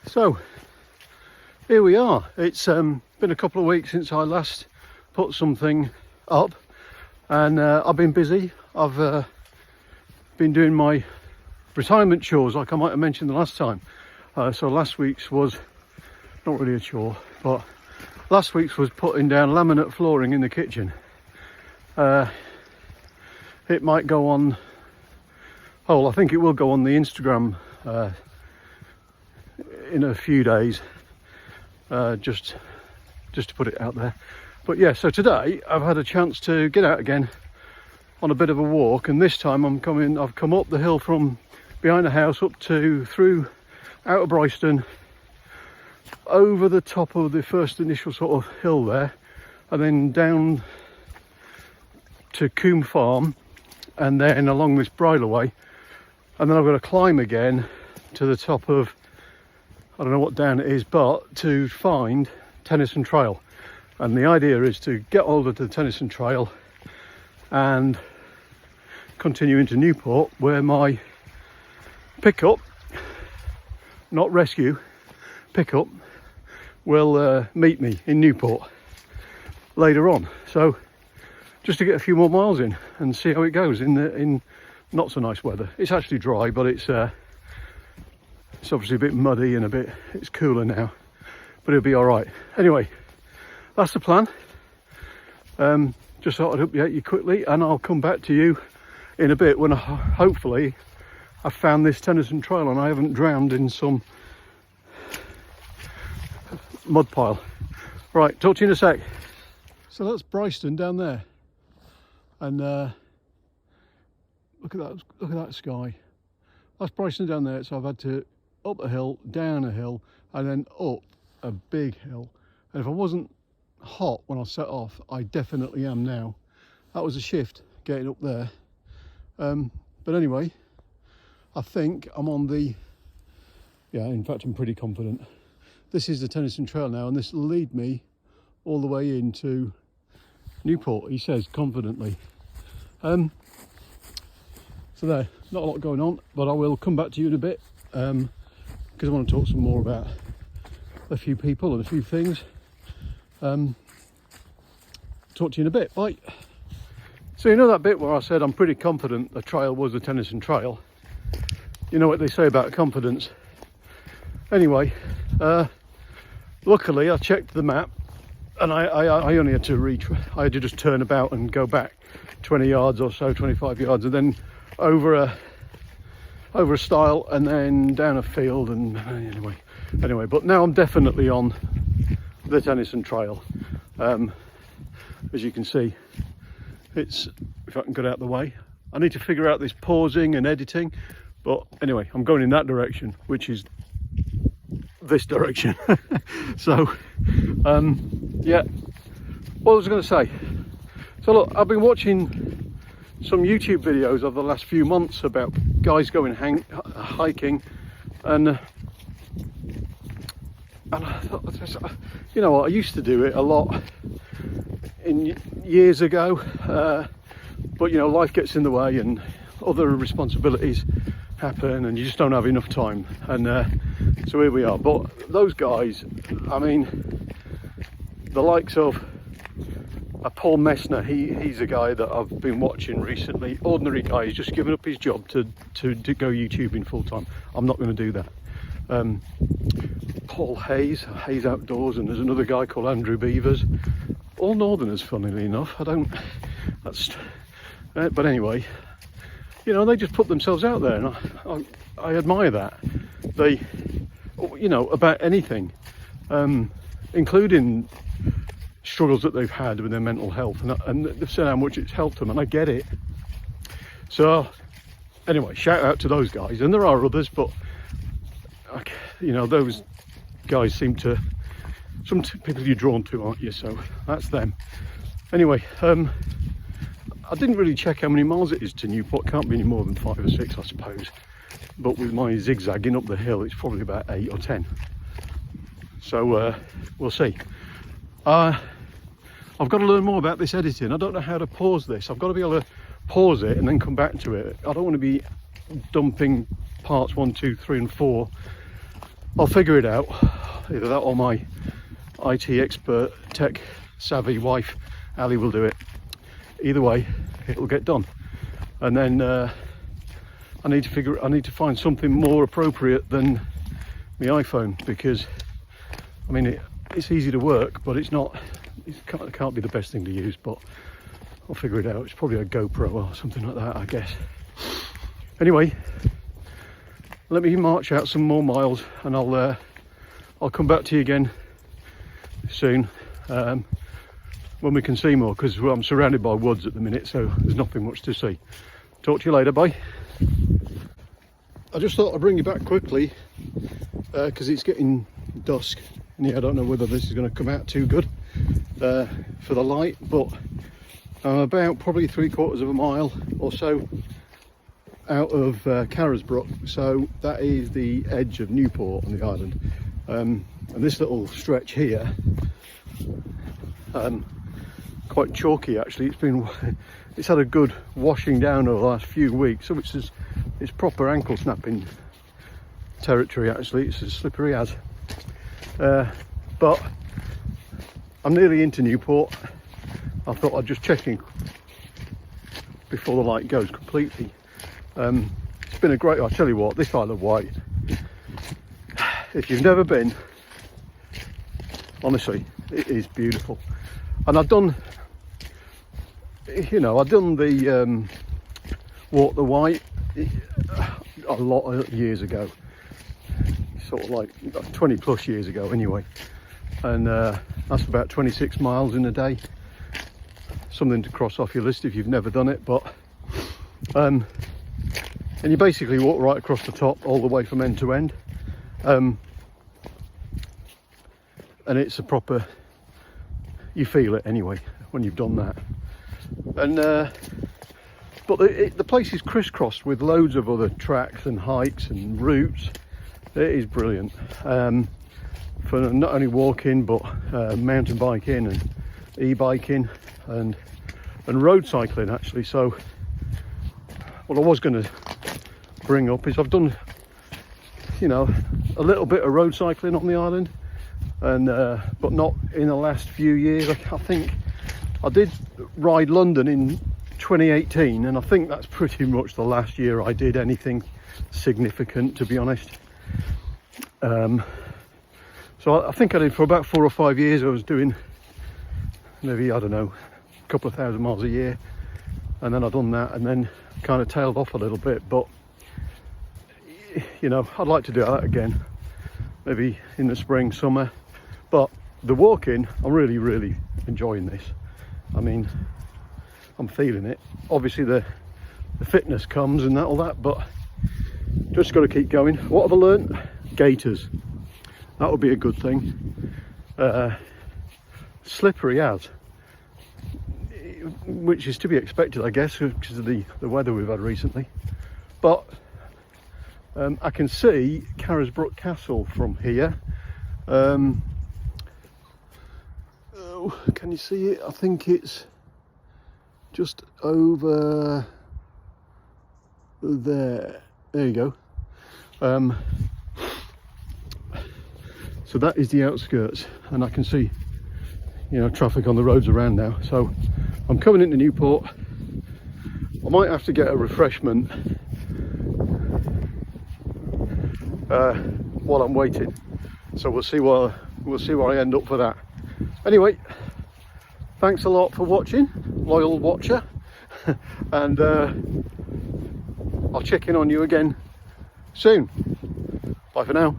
So here we are. It's been a couple of weeks since I last put something up, and I've been busy. I've been doing my retirement chores, like I might have mentioned the last time. So last week's was not really a chore, but last week's was putting down laminate flooring in the kitchen. It might go on, I think it will go on the Instagram in a few days, just to put it out there. But yeah, so today I've had a chance to get out again on a bit of a walk, and this time I've come up the hill from behind the house up through out of Brighstone, over the top of the first initial sort of hill there, and then down to Coombe Farm, and then along this bridleway, and then I've got to climb again to the top of, I don't know what down it is, but to find Tennyson Trail. And the idea is to get hold of the Tennyson Trail and continue into Newport, where my pickup, not rescue, pickup, will meet me in Newport later on. So just to get a few more miles in and see how it goes in not so nice weather. It's actually dry, but it's obviously a bit muddy and it's cooler now, but it'll be all right. Anyway, that's the plan. Just thought I'd update you quickly, and I'll come back to you in a bit when hopefully I've found this Tennyson Trail and I haven't drowned in some mud pile. Right, talk to you in a sec. So that's Brighstone down there, and look at that sky. That's Brighstone down there. So I've had to up a hill, down a hill, and then up a big hill. And if I wasn't hot when I set off, I definitely am now. That was a shift getting up there. But anyway, I think I'm on the, in fact I'm pretty confident. This is the Tennyson Trail now, and this will lead me all the way into Newport, he says confidently. So there, not a lot going on, but I will come back to you in a bit, because I want to talk some more about a few people and a few things. Talk to you in a bit, bye. So you know that bit where I said I'm pretty confident the trail was the Tennyson Trail? You know what they say about confidence. Anyway, luckily I checked the map, and I only had to I had to just turn about and go back 20 yards or so, 25 yards, and then over a stile, and then down a field, and anyway, but now I'm definitely on the Tennyson Trail. As you can see, it's, if I can get out of the way, I need to figure out this pausing and editing, but anyway, I'm going in that direction, which is this direction. So yeah, what was I going to say? So look, I've been watching some YouTube videos of the last few months about guys going hiking, and I thought, you know what, I used to do it a lot years ago, but you know, life gets in the way and other responsibilities happen, and you just don't have enough time, and so here we are. But those guys, I mean, the likes of Paul Messner, he's a guy that I've been watching recently. Ordinary guy, he's just given up his job to go YouTubing full time. I'm not going to do that. Paul Hayes Outdoors, and there's another guy called Andrew Beavers, all northerners, funnily enough. But anyway, you know, they just put themselves out there, and I admire that. They, you know, about anything, including struggles that they've had with their mental health, and they've said how much it's helped them, and I get it. So anyway, shout out to those guys, and there are others, but you know, those guys seem to, some people you're drawn to, aren't you? So that's them. Anyway, I didn't really check how many miles it is to Newport. Can't be any more than 5 or 6, I suppose, but with my zigzagging up the hill, it's probably about 8 or 10. So we'll see. I've got to learn more about this editing. I don't know how to pause this. I've got to be able to pause it and then come back to it. I don't want to be dumping parts 1, 2, 3 and 4 I'll figure it out. Either that or my IT expert, tech savvy wife, Ali, will do it. Either way, it'll get done. And then I need to find something more appropriate than my iPhone, because I mean it's easy to work, but it can't be the best thing to use. But I'll figure it out. It's probably a GoPro or something like that, I guess. Anyway, let me march out some more miles, and I'll come back to you again soon when we can see more, because I'm surrounded by woods at the minute, so there's nothing much to see. Talk to you later, bye. I just thought I'd bring you back quickly because it's getting dusk, and yeah, I don't know whether this is going to come out too good for the light, but I'm about probably 3/4 of a mile or so out of Carisbrooke, so that is the edge of Newport on the island, and this little stretch here, quite chalky actually. It's had a good washing down over the last few weeks, so it's proper ankle snapping territory actually. It's as slippery as, but I'm nearly into Newport. I thought I'd just check in before the light goes completely. It's been a great, I'll tell you what, this Isle of Wight, if you've never been, honestly, it is beautiful. And I've done the Walk the Wight a lot of years ago, sort of like 20 plus years ago anyway, and that's about 26 miles in a day. Something to cross off your list if you've never done it. But and you basically walk right across the top all the way from end to end, and it's a proper, you feel it anyway when you've done that. And but the place is crisscrossed with loads of other tracks and hikes and routes. It is brilliant for not only walking but mountain biking and e-biking and road cycling actually. So what I was going to bring up is I've done, a little bit of road cycling on the island, and but not in the last few years. I think I did ride London in 2018, and I think that's pretty much the last year I did anything significant, to be honest. So I think I did for about 4 or 5 years. I was doing maybe, I don't know, a couple of thousand miles a year, and then I've done that and then kind of tailed off a little bit. But I'd like to do that again, maybe in the spring, summer. But the walking, I'm really enjoying this. I mean, I'm feeling it. Obviously the fitness comes and all that, but just got to keep going. What have I learnt? Gaiters. That would be a good thing. Slippery as, which is to be expected, I guess, because of the weather we've had recently. But I can see Carisbrooke Castle from here. Can you see it? I think it's just over there. There you go. So that is the outskirts, and I can see traffic on the roads around now. So I'm coming into Newport. I might have to get a refreshment while I'm waiting, so we'll see where I end up for that. Anyway, thanks a lot for watching, loyal watcher, and I'll check in on you again soon. Bye for now.